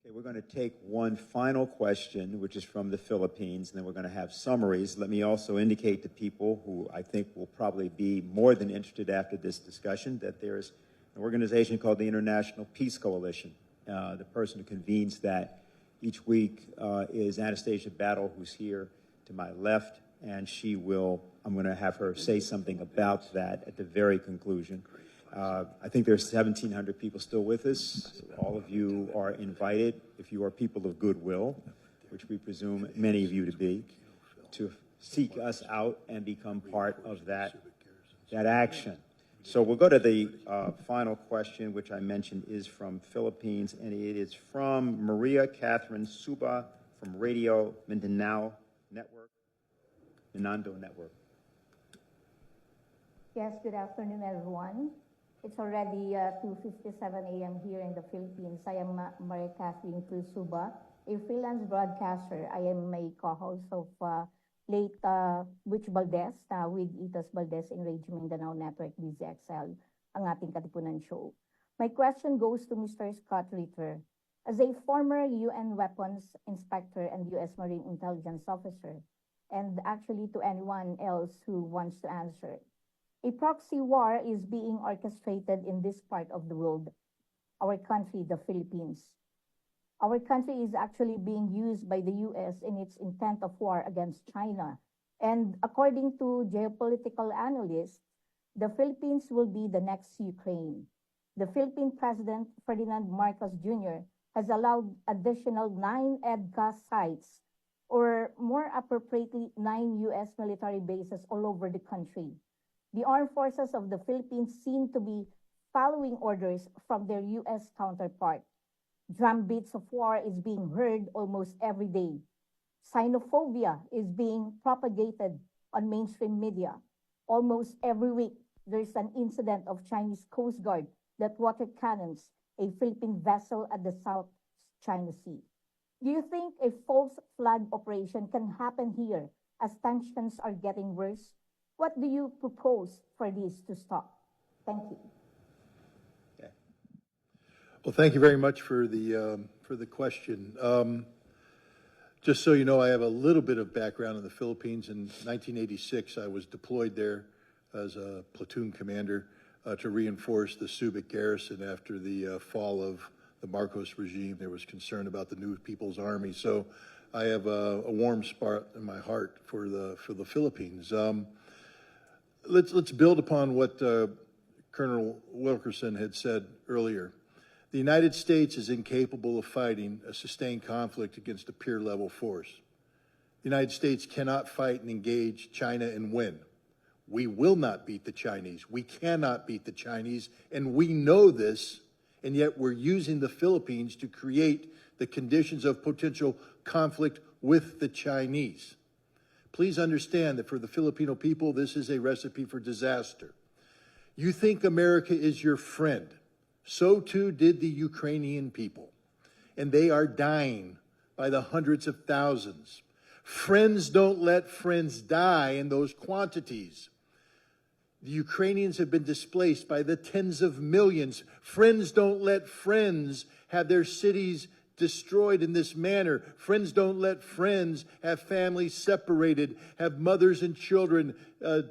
Okay, we're going to take one final question, which is from the Philippines, and then we're going to have summaries. Let me also indicate to people who I think will probably be more than interested after this discussion that there's an organization called the International Peace Coalition. The person who convenes that each week is Anastasia Battle, who's here to my left, and I'm going to have her say something about that at the very conclusion. I think there's 1,700 people still with us. All of you are invited, if you are people of goodwill, which we presume many of you to be, to seek us out and become part of that action. So we'll go to the final question, which I mentioned is from Philippines, and it is from Maria Catherine Suba from Radio Mindanao Network. Yes, good afternoon, everyone. It's already 2:57 a.m. here in the Philippines. I am Maria Catherine Suba, a freelance broadcaster. I am a co-host of late Butch Valdez with Itas Valdez in Radio Mindanao Network DZXL, ang ating Katipunan show. My question goes to Mr. Scott Ritter. As a former UN weapons inspector and U.S. Marine intelligence officer, and actually to anyone else who wants to answer, a proxy war is being orchestrated in this part of the world, our country, the Philippines. Our country is actually being used by the U.S. in its intent of war against China. And according to geopolitical analysts, the Philippines will be the next Ukraine. The Philippine President, Ferdinand Marcos Jr., has allowed additional 9 EDCA sites, or more appropriately, 9 U.S. military bases all over the country. The armed forces of the Philippines seem to be following orders from their U.S. counterpart. Drumbeats of war is being heard almost every day. Xenophobia is being propagated on mainstream media. Almost every week, there's an incident of Chinese Coast Guard that water cannons a Philippine vessel at the South China Sea. Do you think a false flag operation can happen here as tensions are getting worse? What do you propose for this to stop? Thank you. Okay. Well, thank you very much for the question. Just so you know, I have a little bit of background in the Philippines. In 1986, I was deployed there as a platoon commander to reinforce the Subic garrison after the fall of the Marcos regime. There was concern about the new People's Army. So I have a warm spot in my heart for the Philippines. Let's build upon what Colonel Wilkerson had said earlier. The United States is incapable of fighting a sustained conflict against a peer-level force. The United States cannot fight and engage China and win. We will not beat the Chinese. We cannot beat the Chinese, and we know this, and yet we're using the Philippines to create the conditions of potential conflict with the Chinese. Please understand that for the Filipino people, this is a recipe for disaster. You think America is your friend. So too did the Ukrainian people. And they are dying by the hundreds of thousands. Friends don't let friends die in those quantities. The Ukrainians have been displaced by the tens of millions. Friends don't let friends have their cities destroyed in this manner. Friends don't let friends have families separated, have mothers and children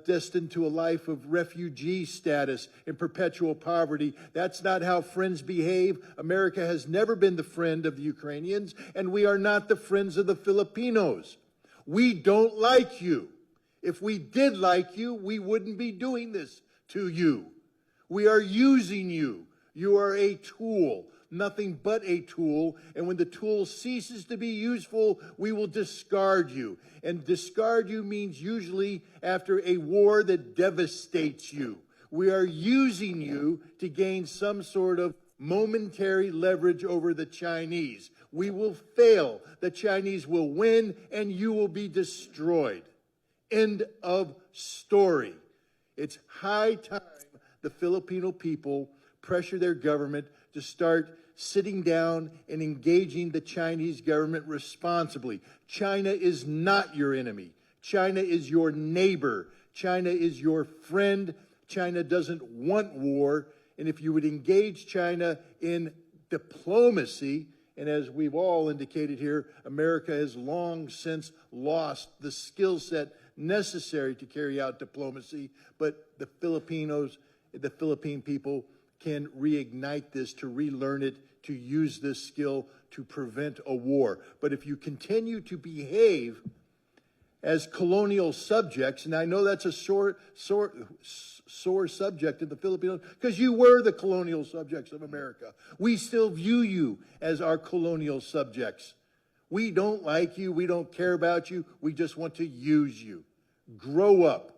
destined to a life of refugee status in perpetual poverty. That's not how friends behave. America has never been the friend of the Ukrainians, and we are not the friends of the Filipinos. We don't like you. If we did like you, we wouldn't be doing this to you. We are using you. You are a tool. Nothing but a tool, and when the tool ceases to be useful, we will discard you. And discard you means usually after a war that devastates you. We are using you to gain some sort of momentary leverage over the Chinese. We will fail. The Chinese will win, and you will be destroyed. End of story. It's high time the Filipino people pressure their government to start sitting down and engaging the Chinese government responsibly. China is not your enemy. China is your neighbor. China is your friend. China doesn't want war. And if you would engage China in diplomacy And as we've all indicated here, America has long since lost the skill set necessary to carry out diplomacy, but the Philippine people can reignite this, to relearn it, to use this skill to prevent a war. But if you continue to behave as colonial subjects, and I know that's a sore subject in the Philippines, because you were the colonial subjects of America. We still view you as our colonial subjects. We don't like you. We don't care about you. We just want to use you. Grow up.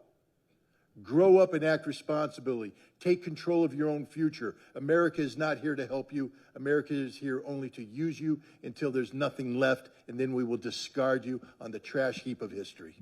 Grow up and act responsibly. Take control of your own future. America is not here to help you. America is here only to use you until there's nothing left, and then we will discard you on the trash heap of history.